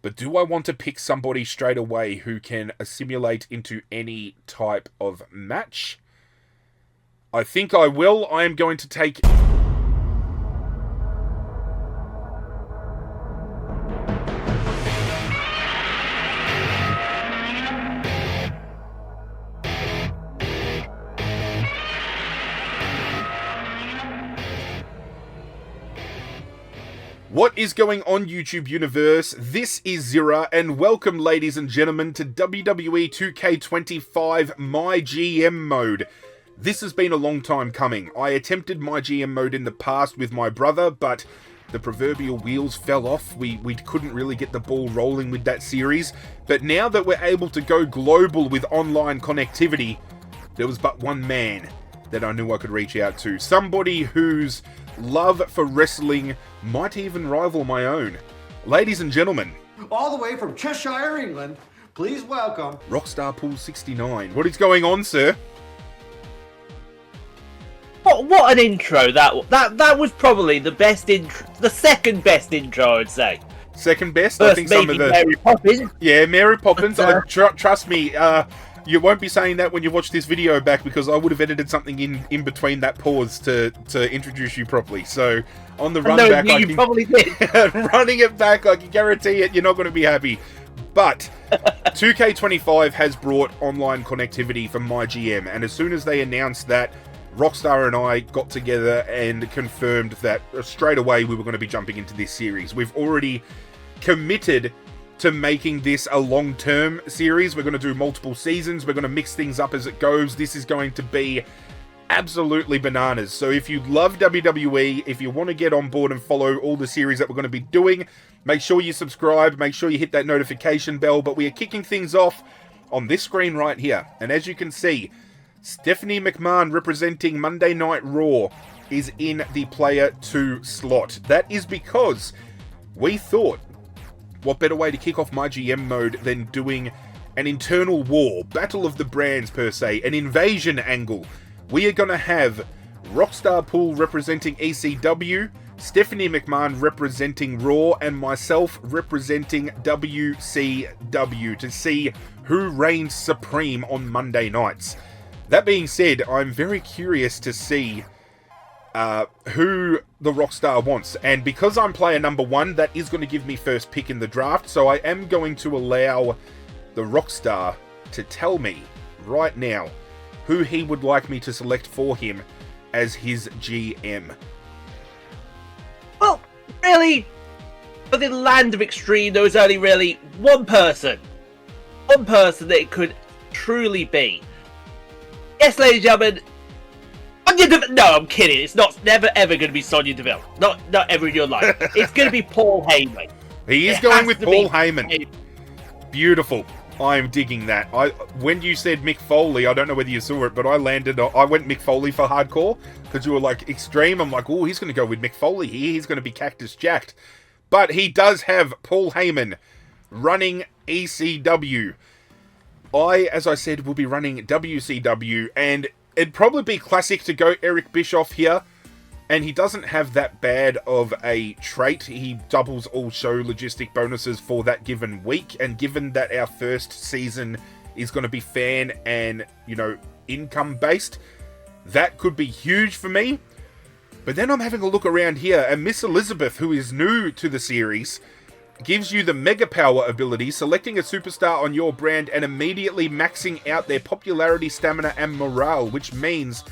But do I want to pick somebody straight away who can assimilate into any type of match? I think I will. I am going to take... What is going on, YouTube universe? This is Zirra, and welcome, ladies and gentlemen, to WWE 2K25 MyGM Mode. This has been a long time coming. I attempted MyGM Mode in the past with my brother, but the proverbial wheels fell off. We couldn't really get the ball rolling with that series. But now that we're able to go global with online connectivity, there was but one man that I knew I could reach out to. Somebody whose love for wrestling might even rival my own. Ladies and gentlemen, all the way from Cheshire, England, please welcome Rockstar Pool 69. What is going on, sir? What an intro that was probably the best intro, the second best intro, I'd say. Second best? First, I think some of the Mary Poppins. Yeah, Mary Poppins. Trust me, you won't be saying that when you watch this video back, because I would have edited something in between that pause to introduce you properly. So on the run back, you probably did. Running it back, I can guarantee it, you're not going to be happy. But 2K25 has brought online connectivity for MyGM, and as soon as they announced that, Rockstar and I got together and confirmed that straight away we were going to be jumping into this series. We've already committed to making this a long-term series. We're going to do multiple seasons. We're going to mix things up as it goes. This is going to be absolutely bananas. So if you love WWE, if you want to get on board and follow all the series that we're going to be doing, make sure you subscribe, make sure you hit that notification bell. But we are kicking things off on this screen right here. And as you can see, Stephanie McMahon, representing Monday Night Raw, is in the Player 2 slot. That is because we thought, what better way to kick off MyGM Mode than doing an internal war, battle of the brands per se, an invasion angle. We are going to have Rockstar Pool representing ECW, Stephanie McMahon representing Raw, and myself representing WCW to see who reigns supreme on Monday nights. That being said, I'm very curious to see who the Rockstar wants. And because I'm player number 1, that is going to give me first pick in the draft. So I am going to allow the Rockstar to tell me right now who he would like me to select for him as his GM. Well, really, for the land of extreme, there was only really one person that it could truly be. Yes, ladies and gentlemen, Sonya Deville. No, I'm kidding. It's never ever going to be Sonya Deville. Not ever in your life. It's going to be Paul Heyman. He is going with Paul Heyman. Beautiful. I'm digging that. When you said Mick Foley, I don't know whether you saw it, but I went Mick Foley for hardcore, because you were like extreme. I'm like, oh, he's going to go with Mick Foley here. He's going to be Cactus Jacked. But he does have Paul Heyman running ECW. As I said, will be running WCW, and it'd probably be classic to go Eric Bischoff here, and he doesn't have that bad of a trait. He doubles all show logistic bonuses for that given week, and given that our first season is going to be fan and, income based, that could be huge for me. But then I'm having a look around here, and Miss Elizabeth, who is new to the series, gives you the Mega Power ability, selecting a superstar on your brand and immediately maxing out their popularity, stamina, and morale, which means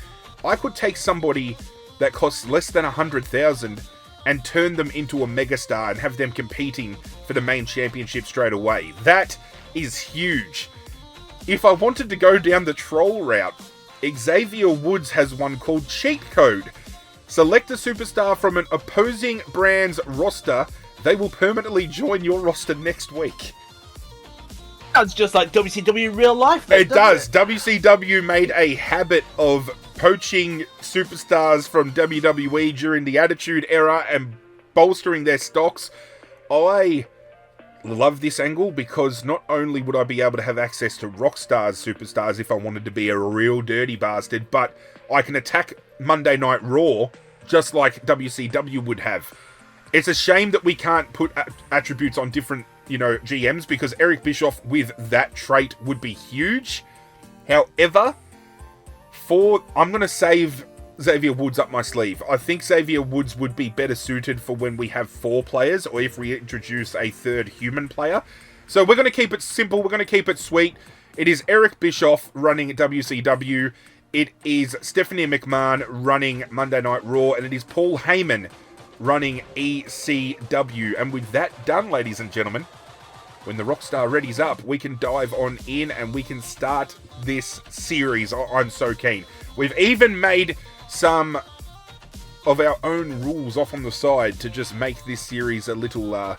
I could take somebody that costs less than 100,000 and turn them into a megastar and have them competing for the main championship straight away. That is huge. If I wanted to go down the troll route, Xavier Woods has one called Cheat Code. Select a superstar from an opposing brand's roster. They will permanently join your roster next week. Sounds just like WCW in real life, though, it does. WCW made a habit of poaching superstars from WWE during the Attitude Era and bolstering their stocks. I love this angle because not only would I be able to have access to Rockstar's superstars if I wanted to be a real dirty bastard, but I can attack Monday Night Raw just like WCW would have. It's a shame that we can't put attributes on different GMs, because Eric Bischoff with that trait would be huge. However, I'm going to save Xavier Woods up my sleeve. I think Xavier Woods would be better suited for when we have 4 players, or if we introduce a 3rd human player. So we're going to keep it simple. We're going to keep it sweet. It is Eric Bischoff running WCW. It is Stephanie McMahon running Monday Night Raw. And it is Paul Heyman running ECW. And with that done, ladies and gentlemen, when the Rockstar ready's up, we can dive on in and we can start this series. I'm so keen. We've even made some of our own rules off on the side to just make this series a little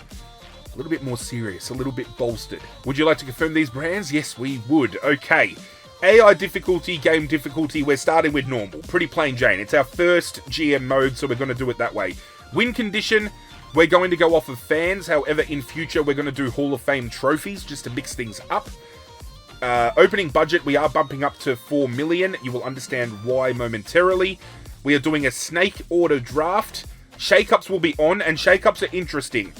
bit more serious, a little bit bolstered. Would you like to confirm these brands? Yes, we would. Okay. AI difficulty, game difficulty, we're starting with normal. Pretty plain Jane. It's our first GM mode, so we're going to do it that way. Win condition, we're going to go off of fans. However, in future, we're going to do Hall of Fame trophies just to mix things up. Opening budget, we are bumping up to 4 million. You will understand why momentarily. We are doing a snake order draft. Shake-ups will be on, and shake-ups are interesting.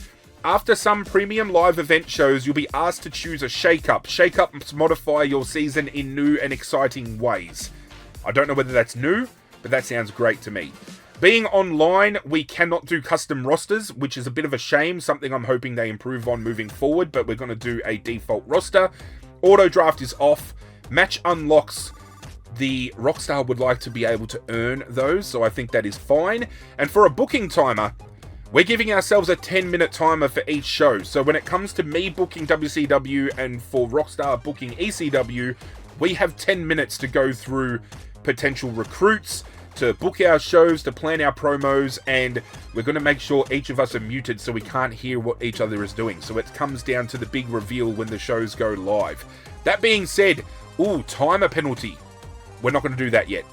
After some premium live event shows, you'll be asked to choose a shake-up. Shake-ups modify your season in new and exciting ways. I don't know whether that's new, but that sounds great to me. Being online, we cannot do custom rosters, which is a bit of a shame, something I'm hoping they improve on moving forward, but we're going to do a default roster. Auto draft is off. Match unlocks. The Rockstar would like to be able to earn those, so I think that is fine. And for a booking timer, we're giving ourselves a 10-minute timer for each show. So when it comes to me booking WCW and for Rockstar booking ECW, we have 10 minutes to go through potential recruits, to book our shows, to plan our promos, and we're going to make sure each of us are muted so we can't hear what each other is doing. So it comes down to the big reveal when the shows go live. That being said, timer penalty. We're not going to do that yet.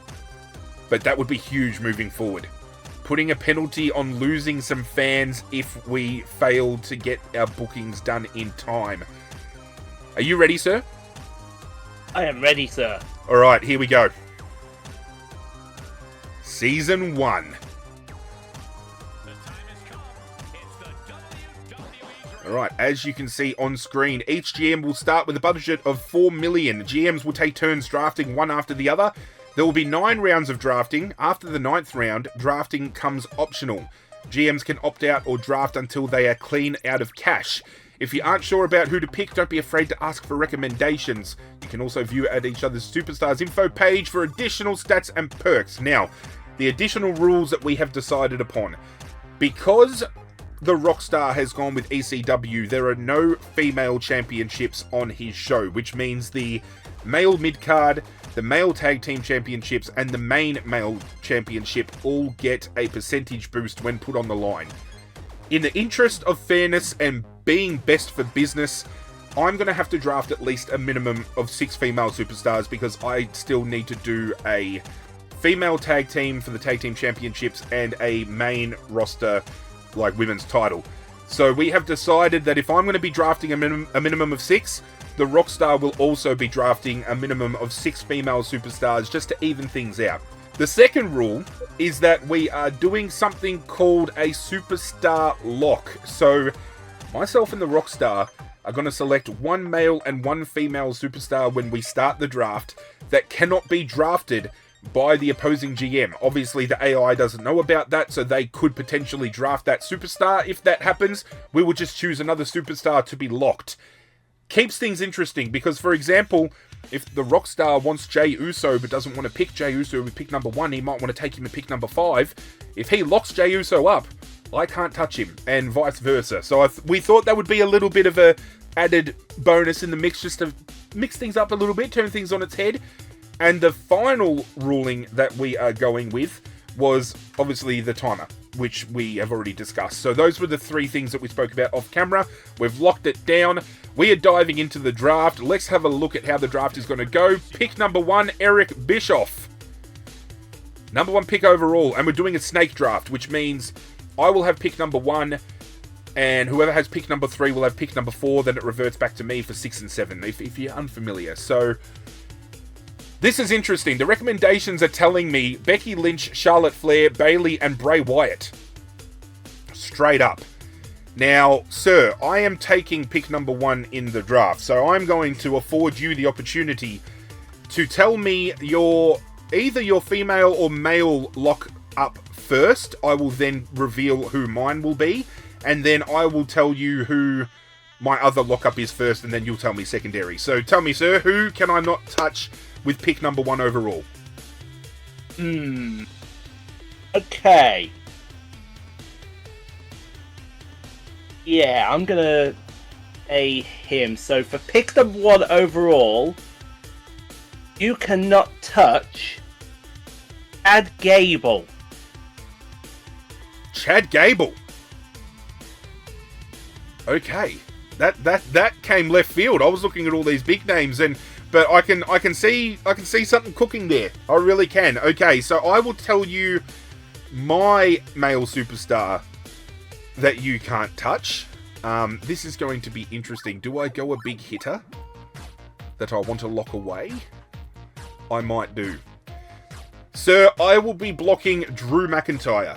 But that would be huge moving forward. Putting a penalty on losing some fans if we fail to get our bookings done in time. Are you ready, sir? I am ready, sir. Alright, here we go. Season 1. Alright, as you can see on screen, each GM will start with a budget of 4 million. GMs will take turns drafting one after the other. There will be 9 rounds of drafting. After the 9th round, drafting comes optional. GMs can opt out or draft until they are clean out of cash. If you aren't sure about who to pick, don't be afraid to ask for recommendations. You can also view at each other's superstars info page for additional stats and perks. Now, the additional rules that we have decided upon. Because the Rockstar has gone with ECW, there are no female championships on his show, which means the male mid-card, the male tag team championships, and the main male championship all get a percentage boost when put on the line. In the interest of fairness and being best for business, I'm going to have to draft at least a minimum of 6 female superstars because I still need to do a female tag team for the tag team championships and a main roster like women's title. So we have decided that if I'm going to be drafting a minimum of 6, the Rockstar will also be drafting a minimum of 6 female superstars just to even things out. The second rule is that we are doing something called a superstar lock. So myself and the Rockstar are going to select 1 male and 1 female superstar when we start the draft that cannot be drafted by the opposing GM. Obviously, the AI doesn't know about that, so they could potentially draft that superstar. If that happens, we will just choose another superstar to be locked. Keeps things interesting, because, for example, if the Rockstar wants Jey Uso but doesn't want to pick Jey Uso with pick number 1, he might want to take him at pick number 5. If he locks Jey Uso up, I can't touch him, and vice versa. So we thought that would be a little bit of a added bonus in the mix, just to mix things up a little bit, turn things on its head. And the final ruling that we are going with was obviously the timer, which we have already discussed. So those were the 3 things that we spoke about off camera. We've locked it down. We are diving into the draft. Let's have a look at how the draft is going to go. Pick number 1, Eric Bischoff. Number 1 pick overall. And we're doing a snake draft, which means I will have pick number 1, and whoever has pick number 3 will have pick number 4. Then it reverts back to me for 6 and 7, if you're unfamiliar. So this is interesting. The recommendations are telling me Becky Lynch, Charlotte Flair, Bayley, and Bray Wyatt. Straight up. Now, sir, I am taking pick number 1 in the draft, so I'm going to afford you the opportunity to tell me either your female or male lock up first. I will then reveal who mine will be, and then I will tell you who my other lockup is first, and then you'll tell me secondary. So tell me, sir, who can I not touch with pick number 1 overall? Okay. Yeah, I'm gonna say him. So for pick number 1 overall, you cannot touch Chad Gable. Chad Gable. Okay. That came left field. I was looking at all these big names, but I can see something cooking there. I really can. Okay, so I will tell you my male superstar that you can't touch. This is going to be interesting. Do I go a big hitter that I want to lock away? I might do. Sir, I will be blocking Drew McIntyre.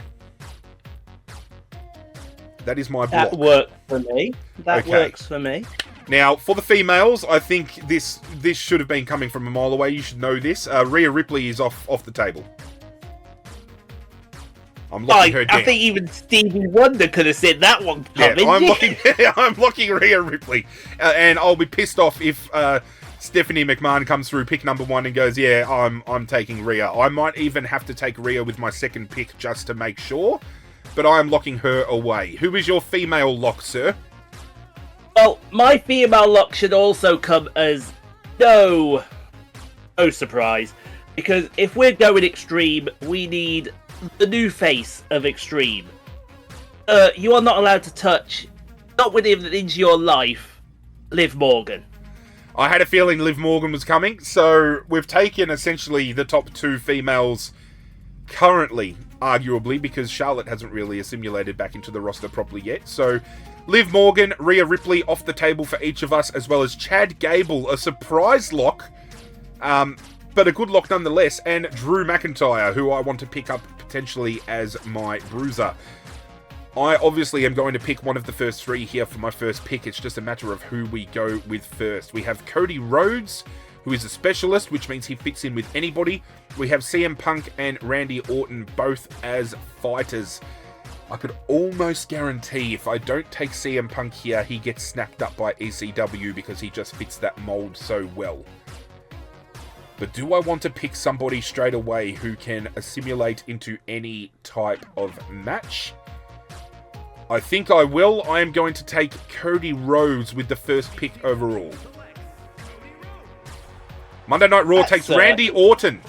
That is my block. That works for me. That works for me. Now, for the females, I think this should have been coming from a mile away. You should know this. Rhea Ripley is off the table. I'm locking her down. I think even Stevie Wonder could have said that one coming. Yeah, I'm locking Rhea Ripley. And I'll be pissed off if Stephanie McMahon comes through pick number 1 and goes, yeah, I'm taking Rhea. I might even have to take Rhea with my second pick just to make sure. But I am locking her away. Who is your female lock, sir? Well, my female lock should also come as no surprise. Because if we're going Extreme, we need the new face of Extreme. You are not allowed to touch, not within into your life, Liv Morgan. I had a feeling Liv Morgan was coming, so we've taken essentially the top 2 females currently, arguably, because Charlotte hasn't really assimilated back into the roster properly yet. So Liv Morgan, Rhea Ripley off the table for each of us, as well as Chad Gable, a surprise lock, but a good lock nonetheless, and Drew McIntyre, who I want to pick up potentially as my bruiser. I obviously am going to pick one of the first 3 here for my first pick. It's just a matter of who we go with first. We have Cody Rhodes, who is a specialist, which means he fits in with anybody. We have CM Punk and Randy Orton, both as fighters. I could almost guarantee if I don't take CM Punk here, he gets snapped up by ECW because he just fits that mold so well. But do I want to pick somebody straight away who can assimilate into any type of match? I think I will. I am going to take Cody Rhodes with the first pick overall. Monday Night Raw takes Randy Orton.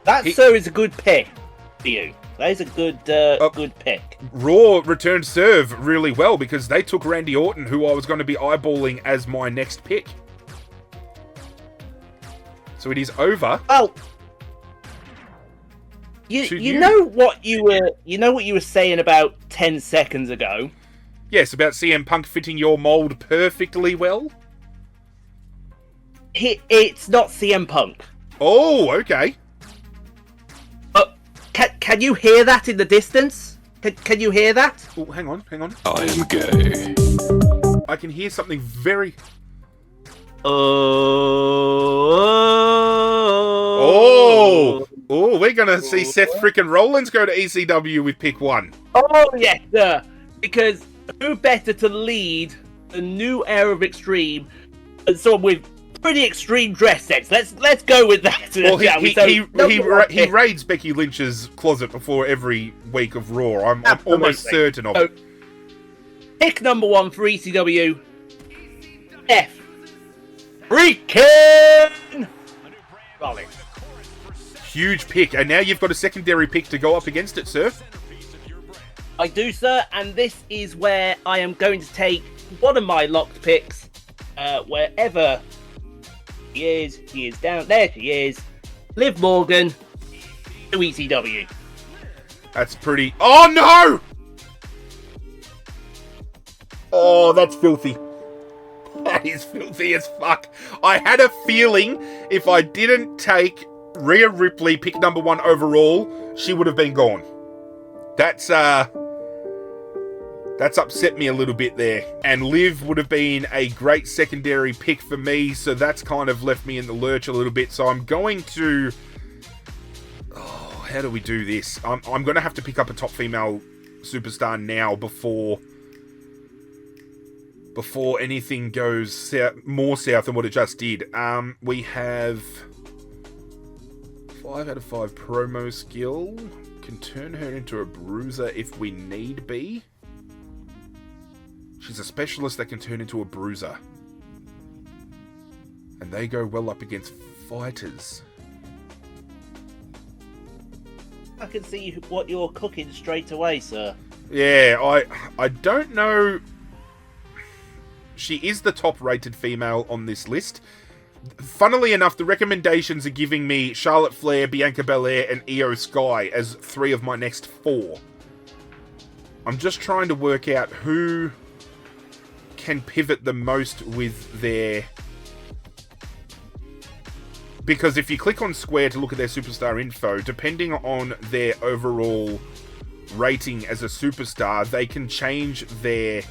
That, sir, is a good pick for you. That is a good pick. Raw returned serve really well because they took Randy Orton, who I was going to be eyeballing as my next pick. So it is over. Oh, you know what you were saying about 10 seconds ago. Yes, about CM Punk fitting your mold perfectly well. It's not CM Punk. Oh, okay. Can you hear that in the distance? Can you hear that? Oh, hang on. I am gay. I can hear something very... Oh, we're going to see Seth frickin' Rollins go to ECW with pick 1. Oh, yes, sir. Because who better to lead the new era of Extreme than someone with pretty extreme dress sense? Let's go with that. Well, he raids Becky Lynch's closet before every week of Raw. I'm almost certain of it. Pick number 1 for ECW, F. Freaking Rollins. Huge pick, and now you've got a secondary pick to go up against it, sir. I do, sir, and this is where I am going to take one of my locked picks, wherever she is down there. She is Liv Morgan to ECW. That's pretty. Oh no! Oh, that's filthy. That is filthy as fuck. I had a feeling if I didn't take Rhea Ripley, pick number 1 overall, she would have been gone. That's That's upset me a little bit there. And Liv would have been a great secondary pick for me, so that's kind of left me in the lurch a little bit. So I'm going to... Oh, how do we do this? I'm going to have to pick up a top female superstar now before anything goes more south than what it just did. We have 5 out of 5 promo skill. Can turn her into a bruiser if we need be. She's a specialist that can turn into a bruiser. And they go well up against fighters. I can see what you're cooking straight away, sir. Yeah, I don't know. She is the top rated female on this list. Funnily enough, the recommendations are giving me Charlotte Flair, Bianca Belair, and Io Sky as 3 of my next 4. I'm just trying to work out who can pivot the most with their... Because if you click on Square to look at their superstar info, depending on their overall rating as a superstar, they can change their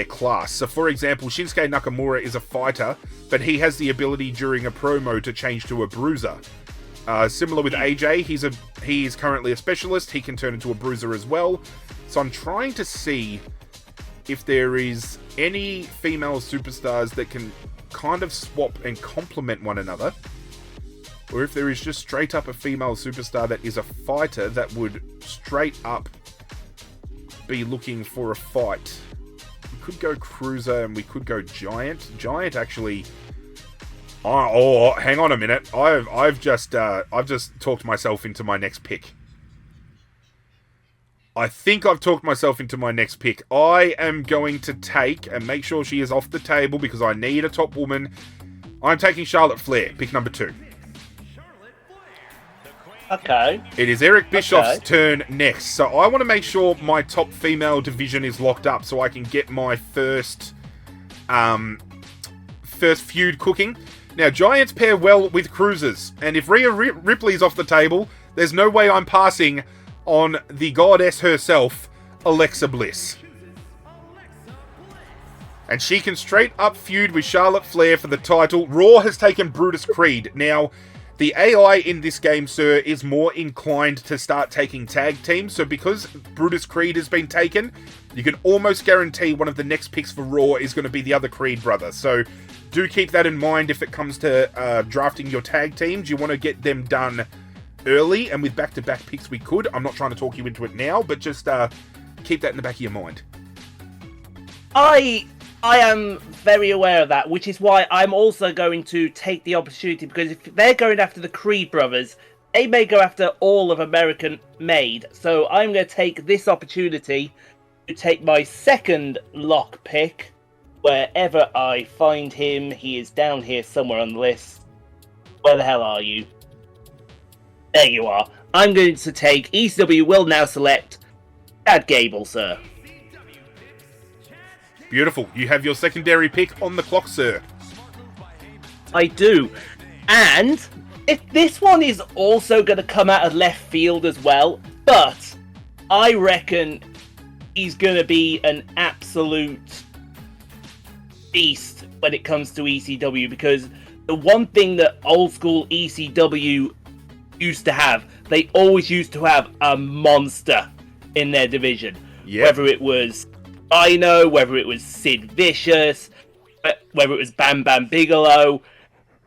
class. So for example, Shinsuke Nakamura is a fighter, but he has the ability during a promo to change to a bruiser. Similar with AJ, he is currently a specialist. He can turn into a bruiser as well. So I'm trying to see if there is any female superstars that can kind of swap and complement one another, or if there is just straight up a female superstar that is a fighter that would straight up be looking for a fight. We could go Cruiser and we could go Giant. Giant actually... Oh, hang on a minute. I've just talked myself into my next pick. I think I've talked myself into my next pick. I am going to take, and make sure she is off the table because I need a top woman. I'm taking Charlotte Flair, pick number 2. Okay. It is Eric Bischoff's turn next. So I want to make sure my top female division is locked up so I can get my first feud cooking. Now, Giants pair well with Cruisers, and if Rhea Ripley's off the table, there's no way I'm passing on the goddess herself, Alexa Bliss. And she can straight up feud with Charlotte Flair for the title. Raw has taken Brutus Creed. Now, the AI in this game, sir, is more inclined to start taking tag teams. So because Brutus Creed has been taken, you can almost guarantee one of the next picks for Raw is going to be the other Creed brother. So do keep that in mind if it comes to drafting your tag teams. You want to get them done early, and with back-to-back picks we could. I'm not trying to talk you into it now, but just keep that in the back of your mind. I am very aware of that, which is why I'm also going to take the opportunity, because if they're going after the Creed brothers, they may go after all of American made. So I'm going to take this opportunity to take my second lock pick, wherever I find him. He is down here somewhere on the list. Where the hell are you? There you are. I'm going to take... ECW will now select Chad Gable, sir. Beautiful. You have your secondary pick on the clock, sir. I do. And if this one is also going to come out of left field as well, but I reckon he's going to be an absolute beast when it comes to ECW, because the one thing that old school ECW used to have, they always used to have a monster in their division. Yep. Whether it was Rhino, whether it was Sid Vicious, whether it was Bam Bam Bigelow,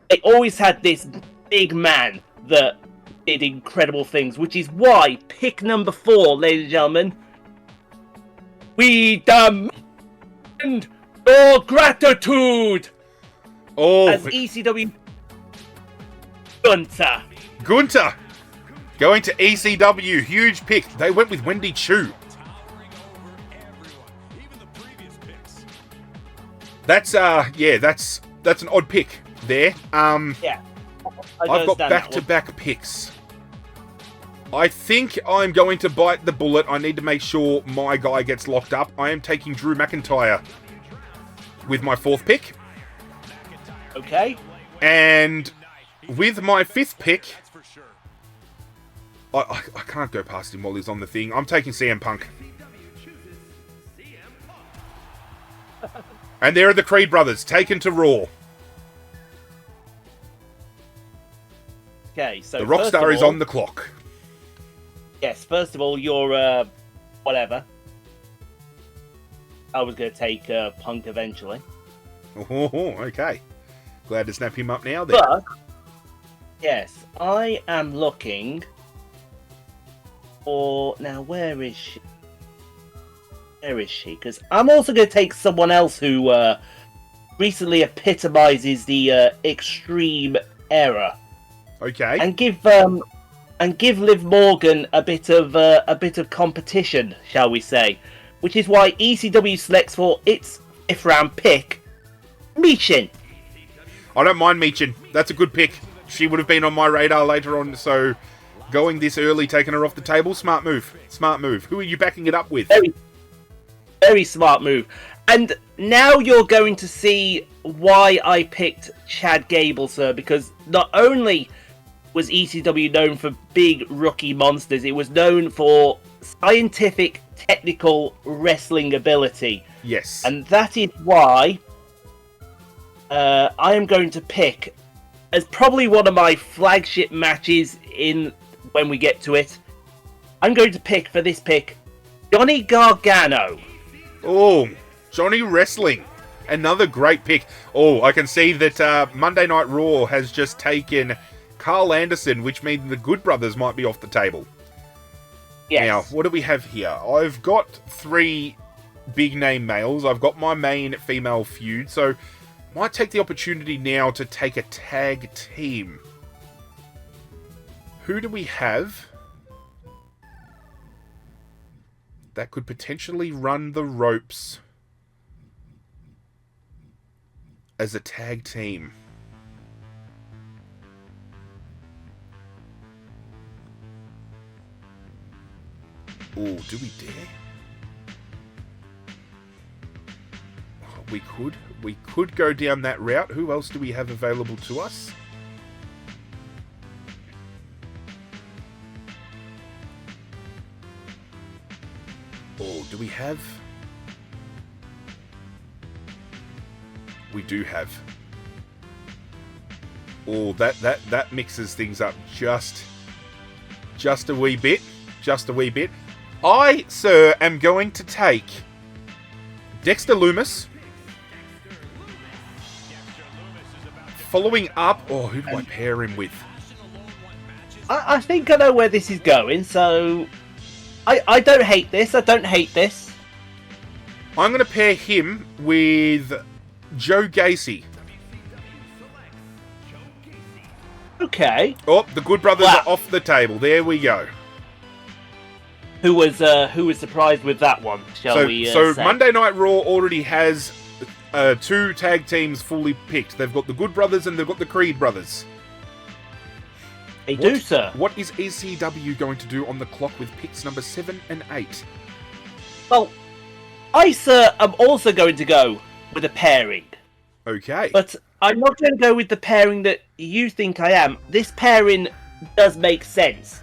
they always had this big man that did incredible things, which is why pick number 4, ladies and gentlemen, we demand your gratitude. As ECW Gunter going to ECW, huge pick. They went with Wendy Chu. That's that's an odd pick there. Yeah. I've got back-to-back picks. I think I'm going to bite the bullet. I need to make sure my guy gets locked up. I am taking Drew McIntyre with my 4th pick. Okay. And with my 5th pick, I can't go past him while he's on the thing. I'm taking CM Punk. And there are the Creed brothers, taken to Raw. Okay, so The Rockstar is on the clock. Yes, first of all, you're whatever. I was going to take Punk eventually. Oh, okay. Glad to snap him up now then. But, yes, I am looking for... Now, where is she? Where is she? Because I'm also going to take someone else who recently epitomizes the extreme era. Okay. And give Liv Morgan a bit of competition, shall we say? Which is why ECW selects for its 5th round pick, Michin. I don't mind Michin. That's a good pick. She would have been on my radar later on, so going this early, taking her off the table, smart move. Smart move. Who are you backing it up with? Very, very smart move. And now you're going to see why I picked Chad Gable, sir, because not only was ECW known for big rookie monsters, it was known for scientific, technical wrestling ability. Yes. And that is why I am going to pick, as probably one of my flagship matches when we get to it, I'm going to pick, for this pick, Johnny Gargano. Oh, Johnny Wrestling. Another great pick. Oh, I can see that Monday Night Raw has just taken Carl Anderson, which means the Good Brothers might be off the table. Yes. Now, what do we have here? I've got 3 big name males. I've got my main female feud, so might take the opportunity now to take a tag team. Who do we have that could potentially run the ropes as a tag team? Oh, do we dare? Oh, we could go down that route. Who else do we have available to us? Oh, do we have? We do have. Oh, that mixes things up just a wee bit. Just a wee bit. I, sir, am going to take Dexter Lumis. Following up... Oh, who do I pair him with? I think I know where this is going, so... I don't hate this. I don't hate this. I'm going to pair him with Joe Gacy. Okay. Oh, the Good Brothers are off the table. There we go. Who was surprised with that one? Shall we? So say? Monday Night Raw already has 2 tag teams fully picked. They've got the Good Brothers and they've got the Creed brothers. They do, sir. What is ECW going to do on the clock with picks number 7 and 8? Well, I, sir, am also going to go with a pairing. Okay. But I'm not going to go with the pairing that you think I am. This pairing does make sense.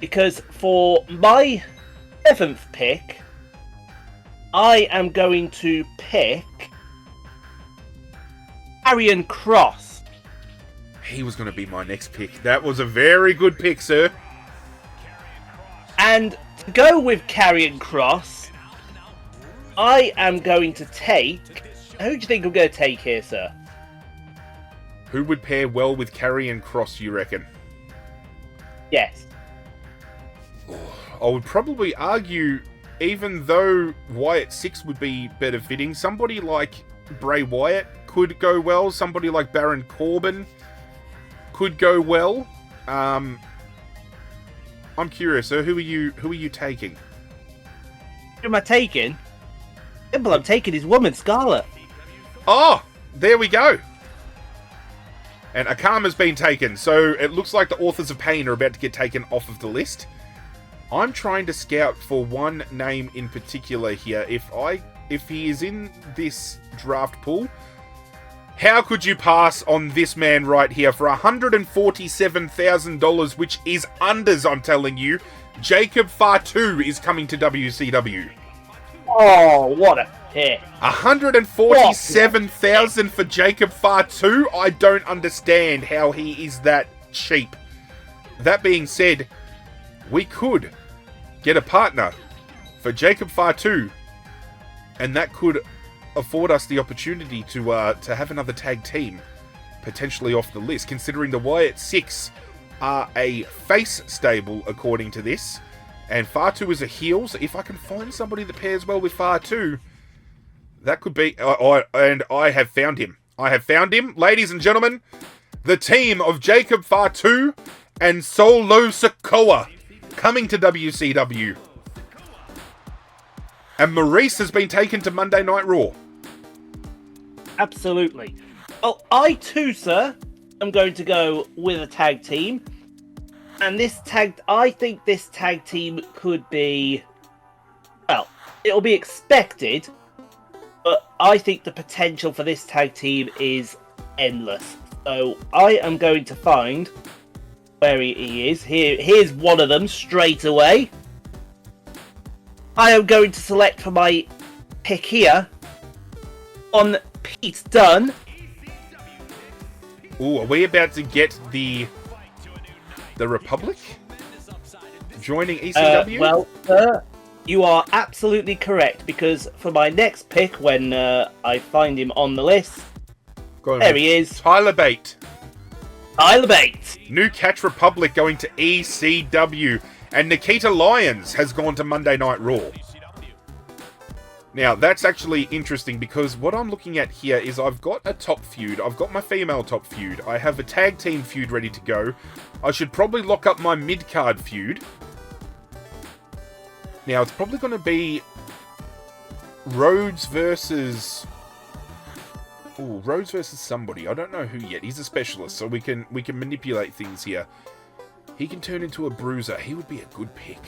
Because for my 7th pick, I am going to pick Karrion Kross. He was going to be my next pick. That was a very good pick, sir. And to go with Karrion Kross, I am going to take... Who do you think I'm going to take here, sir? Who would pair well with Karrion Kross, you reckon? Yes. I would probably argue, even though Wyatt 6 would be better fitting, somebody like Bray Wyatt could go well. Somebody like Baron Corbin could go well. I'm curious, sir. Who are you taking? Who am I taking? The people I'm taking is Woman Scarlet. Oh, there we go. And Akama's been taken, so it looks like the Authors of Pain are about to get taken off of the list. I'm trying to scout for one name in particular here. If he is in this draft pool, how could you pass on this man right here for $147,000, which is unders, I'm telling you. Jacob Fatu is coming to WCW. Oh, what a pick. 147,000 for Jacob Fatu. I don't understand how he is that cheap. That being said, we could get a partner for Jacob Fatu, and that could afford us the opportunity to have another tag team potentially off the list, considering the Wyatt 6 are a face stable according to this, and Fatu is a heel. So if I can find somebody that pairs well with Fatu, that could be. And I have found him. I have found him, ladies and gentlemen. The team of Jacob Fatu and Solo Sikoa coming to WCW. And Maurice has been taken to Monday Night Raw. Absolutely. Well, I too, sir, am going to go with a tag team. And I think this tag team could be, well, it'll be expected, but I think the potential for this tag team is endless. So I am going to find where he is. Here's one of them straight away. I am going to select for my pick here on Pete Dunne. Ooh, are we about to get the Republic joining ECW? Well, sir, you are absolutely correct, because for my next pick, when I find him on the list, there he is. Tyler Bate. Tyler Bate. New Catch Republic going to ECW. And Nikita Lyons has gone to Monday Night Raw. Now, that's actually interesting, because what I'm looking at here is I've got a top feud. I've got my female top feud. I have a tag team feud ready to go. I should probably lock up my mid-card feud. Now, it's probably going to be Rhodes versus... Ooh, Rhodes versus somebody. I don't know who yet. He's a specialist, so we can manipulate things here. He can turn into a bruiser. He would be a good pick.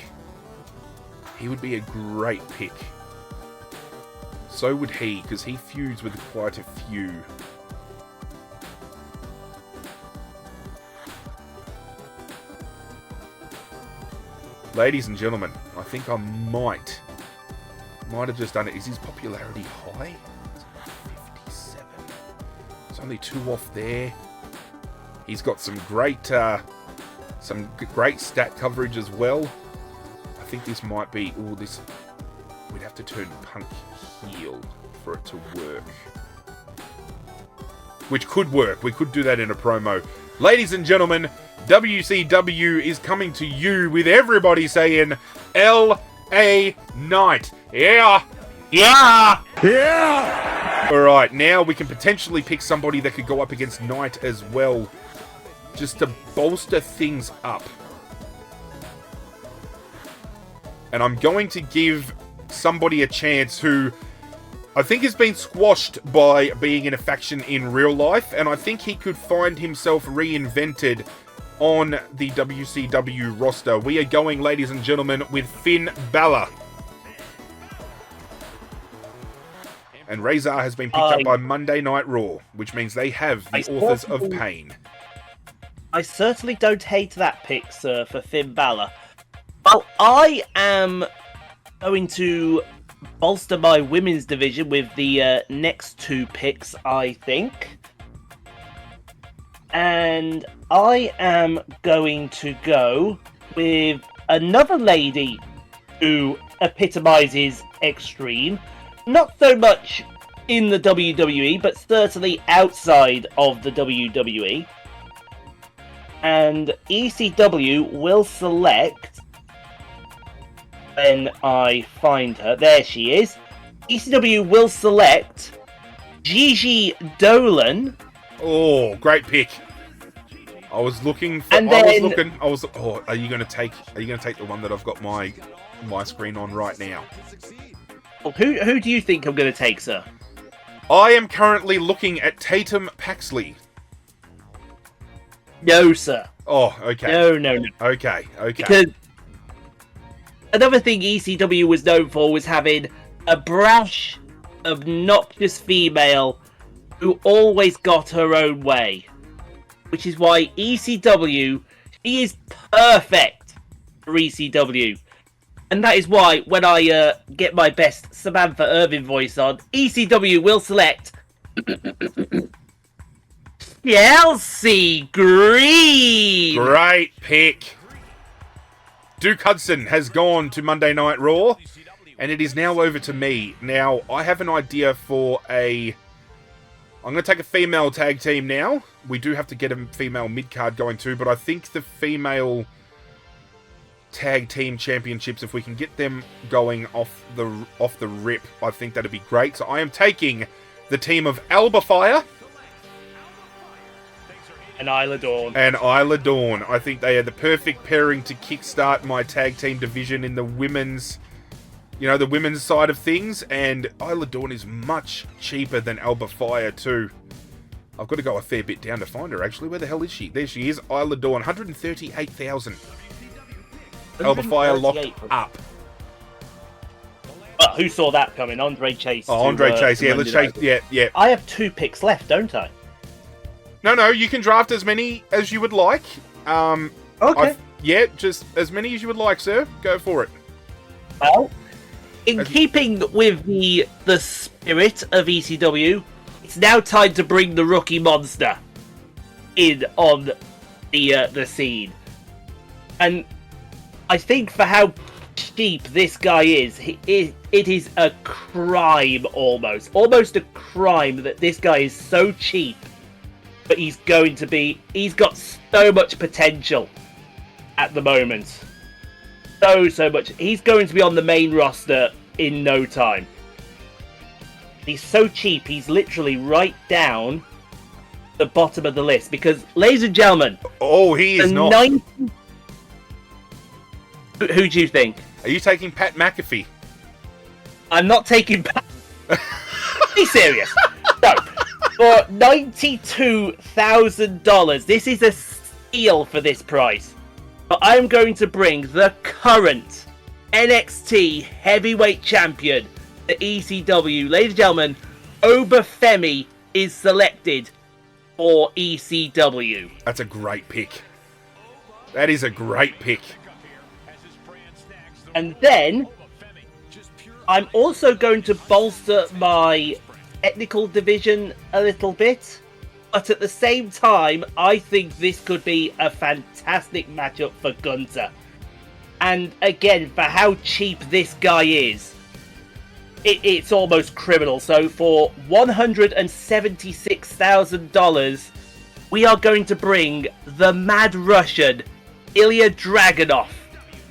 He would be a great pick. So would he, because he feuds with quite a few. Ladies and gentlemen, I think I might have just done it. Is his popularity high? It's 57. There's only 2 off there. He's got some great stat coverage as well. I think this might be... Ooh, this... We'd have to turn Punk heel for it to work. Which could work. We could do that in a promo. Ladies and gentlemen, WCW is coming to you with everybody saying L.A. Knight. Yeah! Yeah! Yeah! Alright, now we can potentially pick somebody that could go up against Knight as well, just to bolster things up. And I'm going to give somebody a chance who I think has been squashed by being in a faction in real life, and I think he could find himself reinvented on the WCW roster. We are going, ladies and gentlemen, with Finn Balor. And Razor has been picked up by Monday Night Raw, which means they have the Authors of Pain. I certainly don't hate that pick, sir, for Finn Balor. Well, I am going to bolster my women's division with the next 2 picks, I think. And I am going to go with another lady who epitomizes extreme. Not so much in the WWE, but certainly outside of the WWE. And ECW will select, when I find her, there she is. ECW will select Gigi Dolan. Oh, great pick. I was looking for, oh, are you going to take the one that I've got my screen on right now? Well, who do you think I'm going to take, sir? I am currently looking at Tatum Paxley. No, sir. Oh, okay. No. Okay. Because another thing ECW was known for was having a brash, obnoxious female who always got her own way. Which is why ECW, she is perfect for ECW. And that is why, when I get my best Samantha Irvin voice on, ECW will select Chelsea Green. Great pick. Duke Hudson has gone to Monday Night Raw, and it is now over to me. Now, I have an idea for I'm going to take a female tag team now. We do have to get a female mid-card going too, but I think the female tag team championships, if we can get them going off the rip, I think that'd be great. So I am taking the team of Alba Fire And Isla Dawn. I think they are the perfect pairing to kickstart my tag team division in the women's, the women's side of things. And Isla Dawn is much cheaper than Alba Fire too. I've got to go a fair bit down to find her, actually. Where the hell is she? There she is, Isla Dawn, 138,000. Alba Fire locked up. Well, who saw that coming? Andre Chase. Oh, Andre Chase, yeah, let's chase, yeah. I have 2 picks left, don't I? No, you can draft as many as you would like. Okay. Just as many as you would like, sir. Go for it. Well, in keeping with the spirit of ECW, it's now time to bring the rookie monster in on the scene. And I think for how cheap this guy is, it is a crime almost a crime that this guy is so cheap. But he's got so much potential at the moment. So much. He's going to be on the main roster in no time. He's so cheap, he's literally right down the bottom of the list. Because, ladies and gentlemen... Oh, he is not. Who do you think? Are you taking Pat McAfee? I'm not taking Pat... Be serious. No. For $92,000, this is a steal for this price. But I'm going to bring the current NXT Heavyweight Champion, the ECW. Ladies and gentlemen, Obafemi is selected for ECW. That's a great pick. That is a great pick. And then, I'm also going to bolster my technical division a little bit, but at the same time, I think this could be a fantastic matchup for Gunther. And again, for how cheap this guy is, it's almost criminal. So for $176,000, we are going to bring the Mad Russian Ilya Dragunov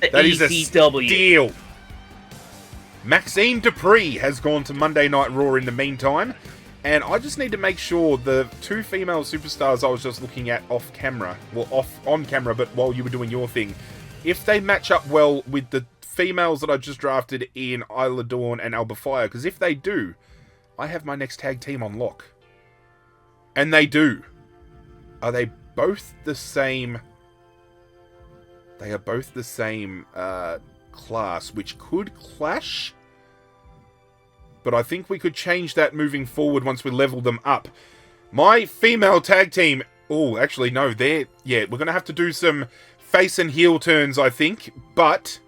to that ECW. Is a steal. Maxine Dupree has gone to Monday Night Raw in the meantime, and I just need to make sure the 2 female superstars I was just looking at on camera, but while you were doing your thing, if they match up well with the females that I just drafted in Isla Dawn and Alba Fire, because if they do, I have my next tag team on lock. And they do. Are they both the same? They are both the same class, which could clash. But I think we could change that moving forward once we level them up. My female tag team... Oh, actually, no, we're going to have to do some face and heel turns, I think. But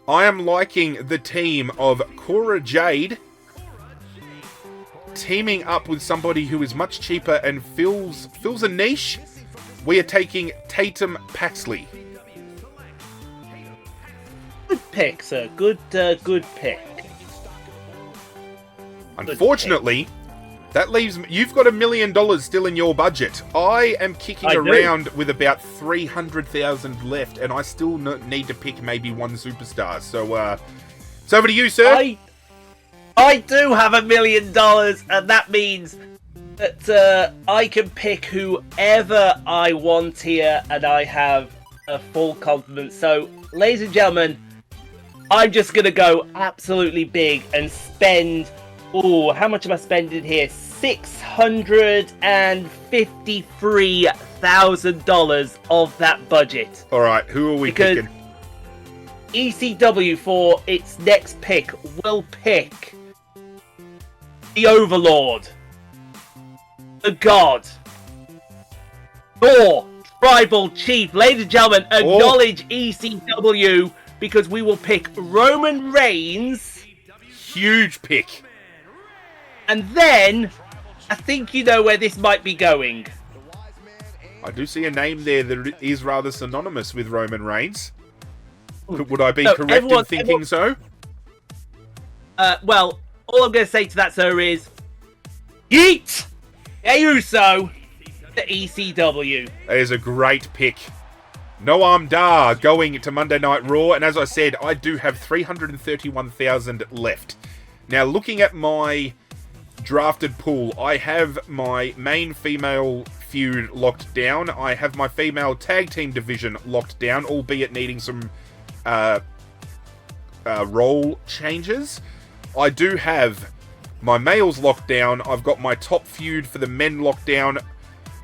I am liking the team of Cora Jade teaming up with somebody who is much cheaper and fills a niche. We are taking Tatum Paxley. Good pick, sir. Good pick. Unfortunately, that leaves... You've got $1 million still in your budget. I am kicking around with about 300,000 left, and I still need to pick maybe one superstar. So, it's over to you, sir. I do have $1 million, and that means that I can pick whoever I want here, and I have a full confidence. So, ladies and gentlemen, I'm just going to go absolutely big and spend... Oh, how much am I spending here? $653,000 of that budget. All right, who are we picking? ECW for its next pick will pick the Overlord, the God, Thor, Tribal Chief. Ladies and gentlemen, acknowledge ECW because we will pick Roman Reigns. Huge pick. And then, I think you know where this might be going. I do see a name there that is rather synonymous with Roman Reigns. Would I be So correct in thinking so? Well, all I'm going to say to that, sir, is... Yeet! Uso to ECW. That is a great pick. Noam Dar going to Monday Night Raw. And as I said, I do have 331,000 left. Now, looking at my drafted pool, I have my main female feud locked down. I have my female tag team division locked down, albeit needing some role changes. I do have my males locked down. I've got my top feud for the men locked down.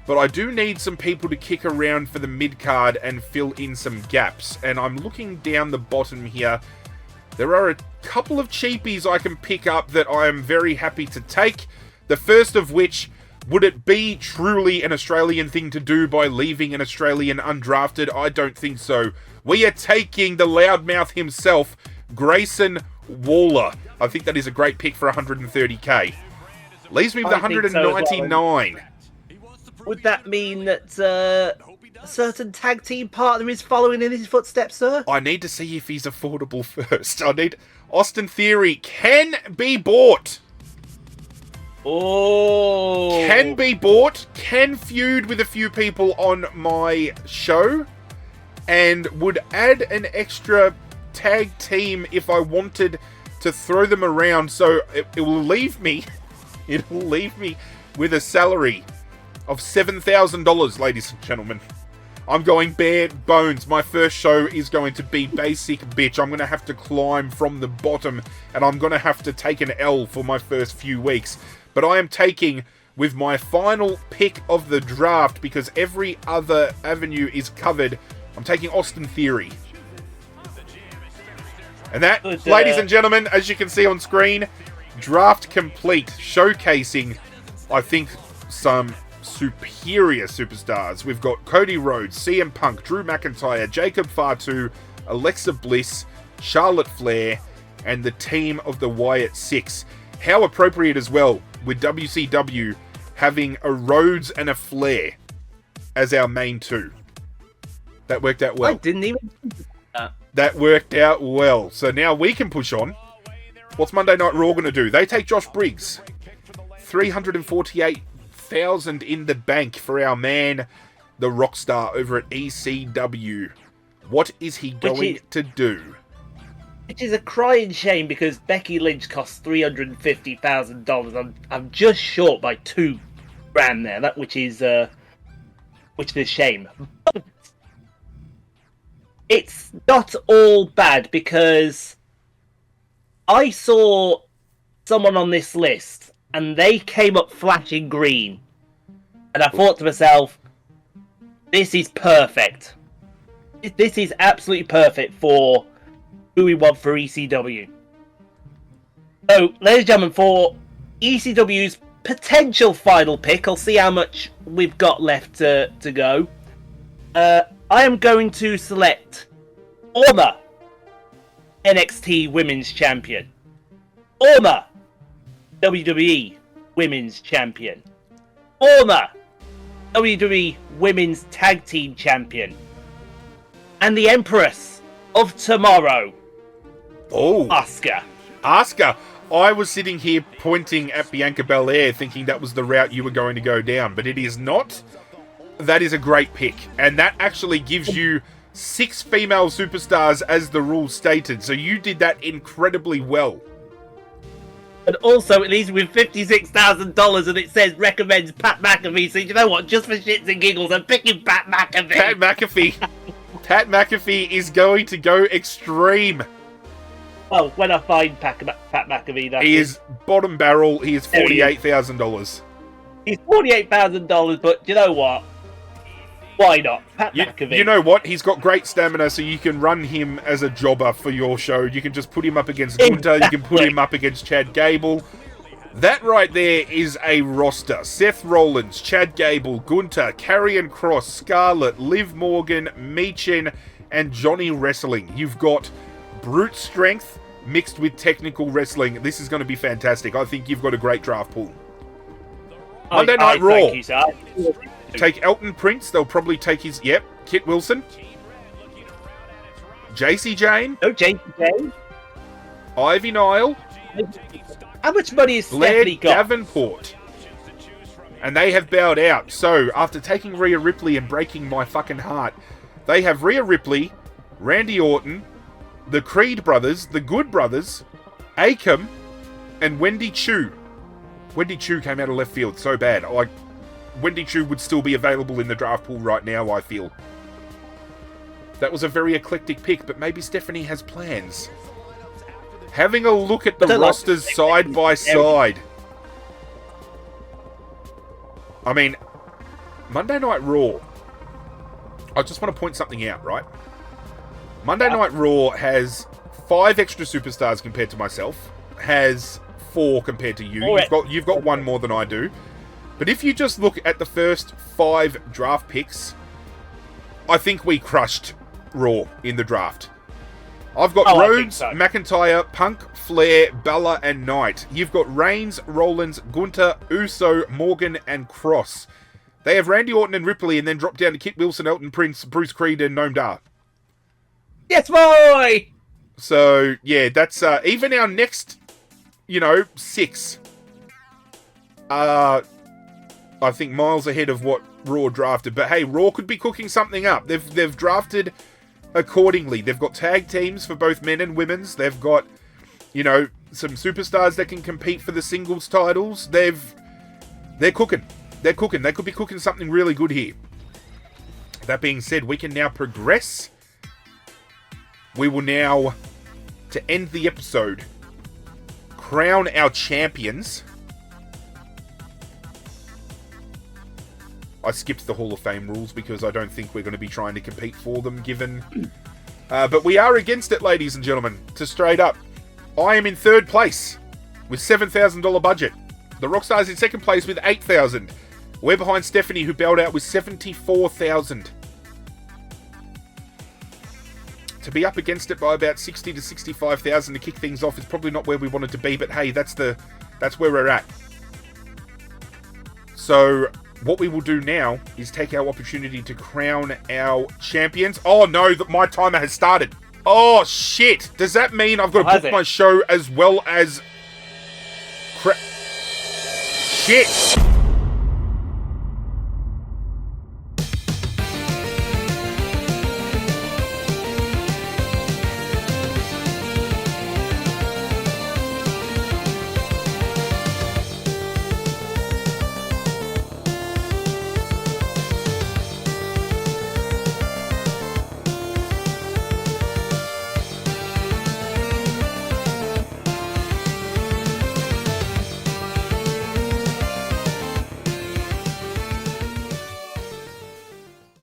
But I do need some people to kick around for the mid-card and fill in some gaps. And I'm looking down the bottom here. There are a couple of cheapies I can pick up that I am very happy to take. The first of which, would it be truly an Australian thing to do by leaving an Australian undrafted? I don't think so. We are taking the loudmouth himself, Grayson Waller. I think that is a great pick for 130k. Leaves me with 199. Would that mean that a certain tag team partner is following in his footsteps, sir? I need to see if he's affordable first. I need... Austin Theory can be bought. Oh. Can be bought. Can feud with a few people on my show. And would add an extra tag team if I wanted to throw them around. So it will leave me... It will leave me with a salary of $7,000, ladies and gentlemen. I'm going bare bones. My first show is going to be basic bitch. I'm going to have to climb from the bottom, and I'm going to have to take an L for my first few weeks. But I am taking, with my final pick of the draft, because every other avenue is covered, I'm taking Austin Theory. And that, ladies and gentlemen, as you can see on screen, draft complete, showcasing, I think, some superior superstars. We've got Cody Rhodes, CM Punk, Drew McIntyre, Jacob Fatu, Alexa Bliss, Charlotte Flair, and the team of the Wyatt Six. How appropriate as well, with WCW having a Rhodes and a Flair as our main two. That worked out well. I didn't even think of that. That worked out well. So now we can push on. What's Monday Night Raw going to do? They take Josh Briggs. 348,000 in the bank for our man, the Rockstar, over at ECW. What is he going to do? Which is a crying shame because Becky Lynch costs $350,000. I'm just short by $2,000 there, which is a shame. But it's not all bad because I saw someone on this list and they came up flashing green. And I thought to myself, this is perfect. This is absolutely perfect for who we want for ECW. So, ladies and gentlemen, for ECW's potential final pick, I'll see how much we've got left to go. I am going to select former NXT Women's Champion, former WWE Women's Champion, former WWE Women's Tag Team Champion, and the Empress of Tomorrow, Asuka. Asuka. I was sitting here pointing at Bianca Belair thinking that was the route you were going to go down, but it is not. That is a great pick, and that actually gives you 6 female superstars as the rules stated, so you did that incredibly well. And also, it leaves me with $56,000, and it says recommends Pat McAfee. So you know what? Just for shits and giggles, I'm picking Pat McAfee. Pat McAfee. Pat McAfee is going to go extreme. Well, when I find Pat McAfee, he is bottom barrel. He is $48,000. He's $48,000, but you know what? Why not? Pat McAfee. You know what? He's got great stamina, so you can run him as a jobber for your show. You can just put him up against Gunther. You can put him up against Chad Gable. That right there is a roster. Seth Rollins, Chad Gable, Gunther, Karrion Kross, Scarlett, Liv Morgan, Michin, and Johnny Wrestling. You've got brute strength mixed with technical wrestling. This is going to be fantastic. I think you've got a great draft pool. Monday Night Raw. Thank you, sir. Take Elton Prince. They'll probably take his... Yep. Kit Wilson. JC Jane. No, JTJ. Ivy Nile. How much money has Blair Stephanie got? Davenport. And they have bowed out. So, after taking Rhea Ripley and breaking my fucking heart, they have Rhea Ripley, Randy Orton, the Creed brothers, the Good brothers, Akam, and Wendy Chu. Wendy Chu came out of left field so bad. Like, Wendy Chu would still be available in the draft pool right now, I feel. That was a very eclectic pick, but maybe Stephanie has plans. Having a look at the rosters side by side. I mean, Monday Night Raw. I just want to point something out, right? Monday Night Raw has 5 extra superstars compared to myself. Has 4 compared to you. You've got 1 more than I do. But if you just look at the first 5 draft picks, I think we crushed Raw in the draft. I've got Rhodes, so. McIntyre, Punk, Flair, Bella, and Knight. You've got Reigns, Rollins, Gunter, Uso, Morgan, and Cross. They have Randy Orton and Ripley, and then drop down to Kit Wilson, Elton Prince, Bruce Creed, and Noam Dar. Yes, boy! So, yeah, that's even our next, 6. I think miles ahead of what Raw drafted. But hey, Raw could be cooking something up. They've drafted accordingly. They've got tag teams for both men and women's. They've got, some superstars that can compete for the singles titles. They're cooking. They're cooking. They could be cooking something really good here. That being said, we can now progress. We will now, to end the episode, crown our champions. I skipped the Hall of Fame rules because I don't think we're going to be trying to compete for them, given... but we are against it, ladies and gentlemen, to straight up. I am in 3rd place with $7,000 budget. The Rockstar's in 2nd place with $8,000. We're behind Stephanie, who bailed out with $74,000. To be up against it by about $60,000 to $65,000 to kick things off is probably not where we wanted to be, but hey, that's where we're at. So... what we will do now is take our opportunity to crown our champions. Oh no, my timer has started. Oh shit. Does that mean I've got to book my show as well as... Shit.